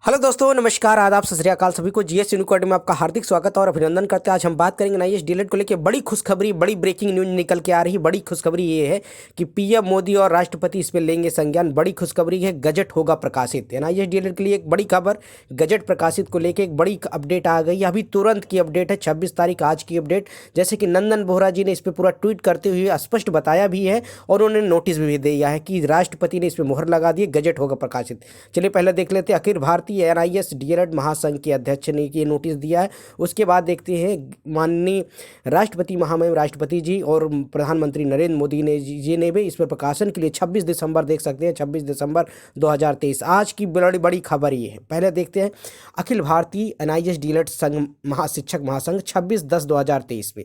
Hello दोस्तों, नमस्कार, आदाब, सत श्री अकाल। सभी को जीएस यूनिकॉर्ड में आपका हार्दिक स्वागत और अभिनंदन करते हैं। आज हम बात करेंगे एनआईएस डीएलएड को लेकर बड़ी खुशखबरी, बड़ी ब्रेकिंग न्यूज निकल के आ रही है। बड़ी खुशखबरी ये है कि पीएम मोदी और राष्ट्रपति इस पर लेंगे संज्ञान। बड़ी खुशखबरी है, गजट होगा प्रकाशित। एनआईएस डीएलएड के लिए एक बड़ी खबर, गजट प्रकाशित को लेकर एक बड़ी अपडेट आ गई है। अभी तुरंत की अपडेट है, 26 तारीख आज की अपडेट। जैसे कि नंदन बोहरा जी ने इस पर पूरा ट्वीट करते हुए स्पष्ट बताया भी है और उन्होंने नोटिस भी दिया है कि राष्ट्रपति ने इस पर मोहर लगा दी, गजट होगा प्रकाशित। चलिए पहले देख लेते हैं। अखिल भारतीय एनआईएस डीएलएड महासंघ के अध्यक्ष ने ये नोटिस दिया है। उसके बाद देखते हैं माननीय राष्ट्रपति महामहिम राष्ट्रपति जी और प्रधानमंत्री नरेंद्र मोदी ने भी इस पर प्रकाशन के लिए 26 दिसंबर देख सकते हैं, 26 दिसंबर 2023 आज की बड़ी बड़ी खबर ये है। पहले देखते हैं अखिल भारतीय एनआईएस डीएलएड संघ महाशिक्षक महासंघ 26/10/2023 में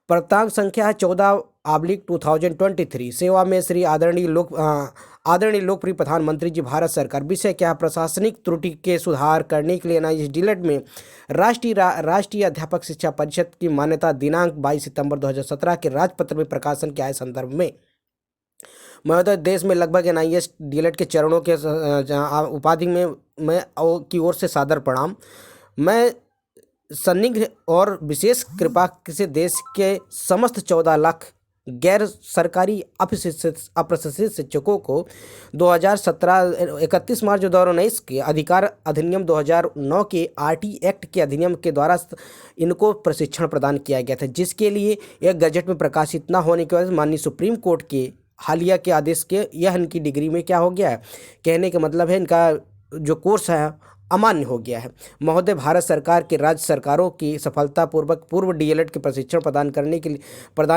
प्राप्तांक संख्या है 14/2023। सेवा में श्री आदरणीय लोकप्रिय प्रधानमंत्री जी भारत सरकार। विषय क्या है? प्रशासनिक त्रुटि के सुधार करने के लिए एनआईएस डीएलएड में राष्ट्रीय अध्यापक शिक्षा परिषद की मान्यता दिनांक 22 सितंबर 2017 के राजपत्र में प्रकाशन के आए संदर्भ में महोदय, देश में लगभग एनआईएस डीएलएड के चरणों के उपाधि में की ओर से सादर प्रणाम। मैं संदिग्ध और विशेष कृपा से देश के समस्त 14 लाख गैर सरकारी अप्रशिक्षित शिक्षकों को 2017 31 मार्च 2019 के अधिकार अधिनियम 2009 के आरटी एक्ट के अधिनियम के द्वारा इनको प्रशिक्षण प्रदान किया गया था, जिसके लिए एक गजट में प्रकाशित न होने की वजह से माननीय सुप्रीम कोर्ट के हालिया के आदेश के यह इनकी डिग्री में क्या हो गया है, कहने का मतलब है इनका जो कोर्स है अमान्य हो गया है। महोदय, भारत सरकार के राज्य सरकारों की सफलतापूर्वक पूर्व डीएलएड के प्रशिक्षण प्रदान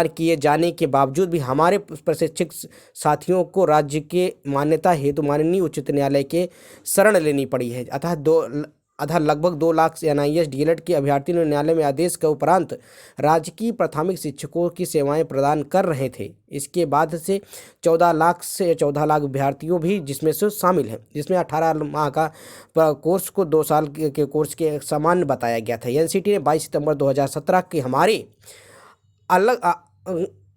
किए जाने के बावजूद भी हमारे प्रशिक्षक साथियों को राज्य के मान्यता हेतु माननीय उच्च न्यायालय के शरण लेनी पड़ी है। अतः लगभग 2 लाख एनआईएस डीएलएड के अभ्यर्थी ने न्यायालय में आदेश के उपरांत राजकीय प्राथमिक शिक्षकों की सेवाएं प्रदान कर रहे थे। इसके बाद से 14 लाख अभ्यर्थियों भी जिसमें से शामिल हैं, जिसमें 18 माह का कोर्स को 2 साल के कोर्स के समान बताया गया था। एनसीटी ने 22 सितंबर 2017 के हमारे अलग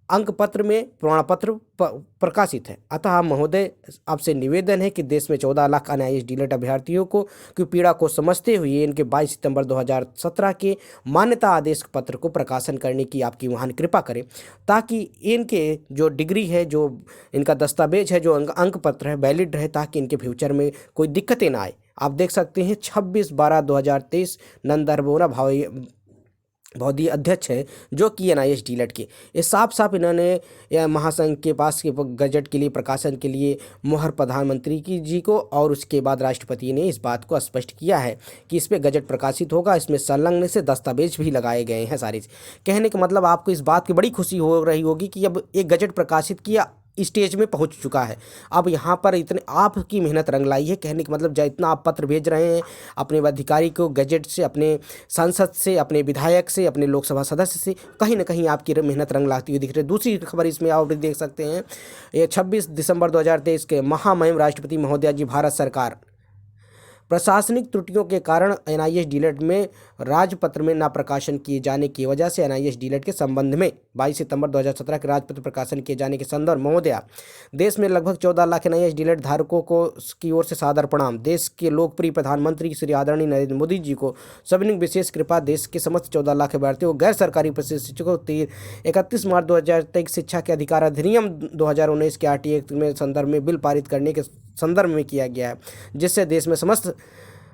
अंक पत्र में प्रमाण पत्र प्रकाशित है। अतः महोदय, आपसे निवेदन है कि देश में 14 लाख एनआईएस डीएलएड अभ्यर्थियों को की पीड़ा को समझते हुए इनके 22 सितंबर 2017 के मान्यता आदेश पत्र को प्रकाशन करने की आपकी महान कृपा करें, ताकि इनके जो डिग्री है, जो इनका दस्तावेज है, जो अंक पत्र है, वैलिड रहे, ताकि इनके फ्यूचर में कोई दिक्कतें ना आए। आप देख सकते हैं 26/12/2023 नंदन बोहरा भौदी अध्यक्ष हैं जो कि एनआईएस डीएलएड के। ये साफ इन्होंने महासंघ के पास के गजट के लिए प्रकाशन के लिए मोहर प्रधानमंत्री जी को और उसके बाद राष्ट्रपति ने इस बात को स्पष्ट किया है कि इस पे गजट प्रकाशित होगा। इसमें संलग्न से दस्तावेज भी लगाए गए हैं सारी। कहने का मतलब आपको इस बात की बड़ी खुशी हो रही होगी कि अब एक गजट प्रकाशित किया स्टेज में पहुंच चुका है। अब यहाँ पर इतने आपकी मेहनत रंग लाई है। कहने का मतलब जब इतना आप पत्र भेज रहे हैं अपने अधिकारी को, गजट से, अपने सांसद से, अपने विधायक से, अपने लोकसभा सदस्य से, कहीं ना कहीं आपकी मेहनत रंग लाती हुई दिख रही है। दूसरी खबर इसमें आप देख सकते हैं, ये 26 दिसंबर 2023 के महामहिम राष्ट्रपति महोदया जी भारत सरकार प्रशासनिक त्रुटियों के कारण एनआईएस डीएलएड में राजपत्र में न प्रकाशन किए जाने की वजह से एनआईएस डीएलएड के संबंध में 22 सितंबर 2017 के राजपत्र प्रकाशन किए जाने के संदर्भ महोदया, देश में लगभग 14 लाख एनआईएस डीएलएड धारकों को की ओर से सादर प्रणाम। देश के लोकप्रिय प्रधानमंत्री श्री आदरणीय नरेंद्र मोदी जी को सभी विशेष कृपा। देश के समस्त 14 लाख अभ्यर्थियों को गैर सरकारी प्रशिक्षकों 31 मार्च 2023 शिक्षा के अधिकार अधिनियम 2019 के आरटी एक्ट में संदर्भ में बिल पारित करने के संदर्भ में किया गया है, जिससे देश में समस्त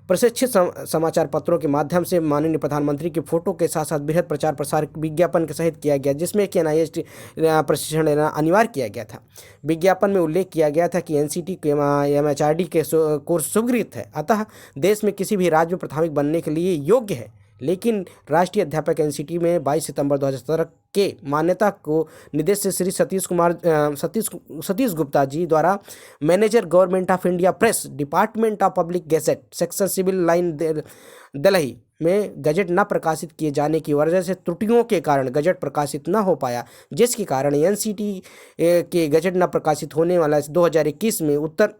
प्रशिक्षित समाचार पत्रों के माध्यम से माननीय प्रधानमंत्री के फोटो के साथ साथ बृहद प्रचार प्रसार विज्ञापन के सहित किया गया, जिसमें कि एनआईएस प्रशिक्षण लेना अनिवार्य किया गया था। विज्ञापन में उल्लेख किया गया था कि एनसीटी के एमएचआरडी के कोर्स स्वीकृत है, अतः देश में किसी भी राज्य में प्राथमिक बनने के लिए योग्य है। लेकिन राष्ट्रीय अध्यापक एनसीटी में 22 सितंबर 2017 के मान्यता को निर्देश श्री सतीश गुप्ता जी द्वारा manager government of India press department of public gazette section civil line Delhi में गजट न प्रकाशित किए जाने की वजह से त्रुटियों के कारण गजट प्रकाशित न हो पाया, जिसके कारण एनसीटी के गजट न प्रकाशित होने वाला 2021 में उत्तर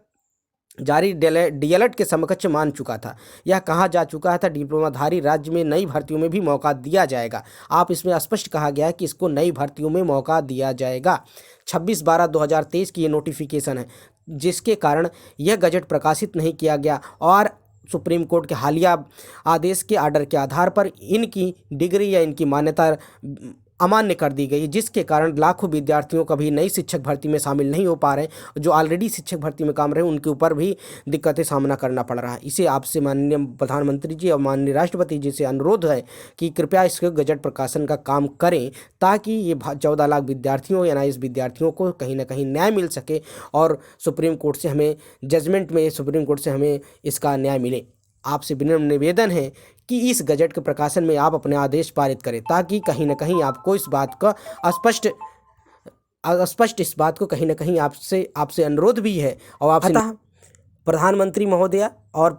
जारी डीएलएड के समकक्ष मान चुका था। यह कहा जा चुका था डिप्लोमाधारी राज्य में नई भर्तियों में भी मौका दिया जाएगा। आप इसमें स्पष्ट कहा गया है कि इसको नई भर्तियों में मौका दिया जाएगा। 26/12/2023 की ये नोटिफिकेशन है, जिसके कारण यह गजट प्रकाशित नहीं किया गया और सुप्रीम कोर्ट के हालिया आदेश के आर्डर के आधार पर इनकी डिग्री या इनकी मान्यता अमान्य कर दी गई, जिसके कारण लाखों विद्यार्थियों कभी नई शिक्षक भर्ती में शामिल नहीं हो पा रहे हैं। जो ऑलरेडी शिक्षक भर्ती में काम रहे उनके ऊपर भी दिक्कतें सामना करना पड़ रहा है। इसे आपसे माननीय प्रधानमंत्री जी और माननीय राष्ट्रपति जी से अनुरोध है कि कृपया इसके गजट प्रकाशन का काम करें, ताकि ये 14 लाख विद्यार्थियों या NIS विद्यार्थियों को कहीं ना कहीं न्याय मिल सके और सुप्रीम कोर्ट से हमें जजमेंट में सुप्रीम कोर्ट से हमें इसका न्याय मिले। आपसे विनम्र निवेदन है कि इस गजट के प्रकाशन में आप अपने आदेश पारित करें, ताकि कहीं ना कहीं आपको इस बात का स्पष्ट इस बात को कहीं ना कहीं आपसे अनुरोध भी है। और आपसे प्रधानमंत्री महोदया और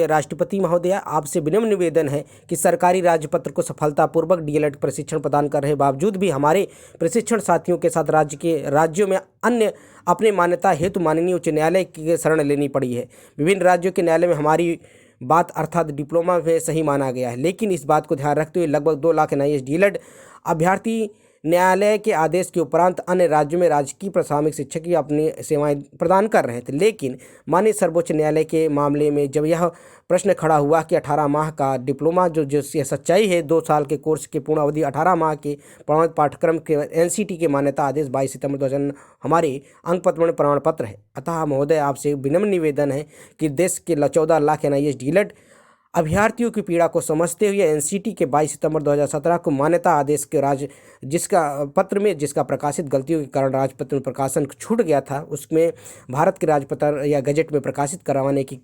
राष्ट्रपति महोदया, आपसे विनम्र निवेदन है कि सरकारी राजपत्र को सफलतापूर्वक DLED प्रशिक्षण प्रदान कर रहे बावजूद भी हमारे प्रशिक्षण साथियों के साथ राज्यों में अन्य अपने मान्यता हेतु माननीय उच्च न्यायालय की शरण लेनी पड़ी है। विभिन्न राज्यों के न्यायालय में हमारी बात अर्थात डिप्लोमा में सही माना गया है, लेकिन इस बात को ध्यान रखते हुए लगभग 2 लाख NIS DLED अभ्यर्थी न्यायालय के आदेश के उपरांत अन्य राज्यों में राजकीय प्राथमिक शिक्षक की अपनी सेवाएं प्रदान कर रहे थे। लेकिन माननीय सर्वोच्च न्यायालय के मामले में जब यह प्रश्न खड़ा हुआ कि 18 माह का डिप्लोमा जो ये सच्चाई है, 2 साल के कोर्स की पूर्ण अवधि 18 माह के प्रमाणित पाठ्यक्रम के NCT के मान्यता आदेश 22 सितंबर 2000 हमारे अंकपत्र में प्रमाण पत्र है। अतः महोदय, आपसे विनम्र निवेदन है कि देश के 14 लाख NIS DLED अभ्यर्थियों की पीड़ा को समझते हुए NCT के 22 सितंबर 2017 को मान्यता आदेश के जिसका प्रकाशित गलतियों के कारण राजपत्र में प्रकाशन छूट गया था, उसमें भारत के राजपत्र या गजट में प्रकाशित करवाने की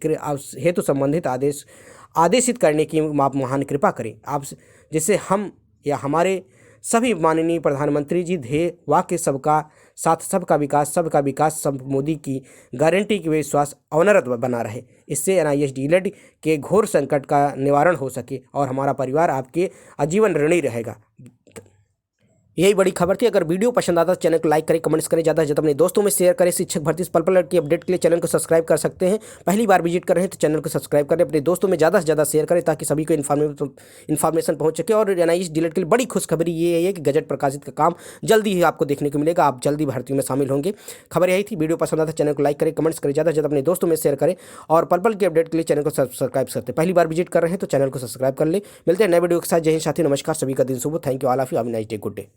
हेतु संबंधित आदेशित करने की आप महान कृपा करें। आप जिससे हम या हमारे सभी माननीय प्रधानमंत्री जी ध्येय वाक्य सबका साथ सबका विकास सब मोदी की गारंटी की विश्वास अवनरत बना रहे। इससे NIS DLED के घोर संकट का निवारण हो सके और हमारा परिवार आपके आजीवन ऋणी रहेगा। यही बड़ी खबर थी। अगर वीडियो पसंद आता तो चैनल को लाइक करें, कमेंट्स करें, ज़्यादा से ज़्यादा अपने दोस्तों में शेयर करें। शिक्षक भर्ती पल की अपडेट के लिए चैनल को सब्सक्राइब कर सकते हैं। पहली बार विजिट कर रहे हैं तो चैनल को सब्सक्राइब करें, अपने दोस्तों में ज़्यादा से ज़्यादा शेयर करें, ताकि सभी को इन्फॉर्मेशन पहुंच सके। और NIS DLED के लिए बड़ी खुशखबरी ये है कि गजट प्रकाशित का काम जल्दी ही आपको देखने को मिलेगा। आप जल्दी भर्ती में शामिल होंगे। खबर यही थी। वीडियो पसंद आता चैनल को लाइक करें, कमेंट्स करें, ज़्यादा से ज़्यादा अपने दोस्तों में शेयर करें और पल की अपडेट के लिए चैनल को सब्सक्राइब करते हैं। पहली बार विजिट कर रहे हैं तो चैनल को सब्सक्राइब कर ले। मिलते हैं नए वीडियो के साथ। जय हिंद साथी, नमस्कार, सभी का दिन शुभ। Thank you, all of you, have a nice day, good day.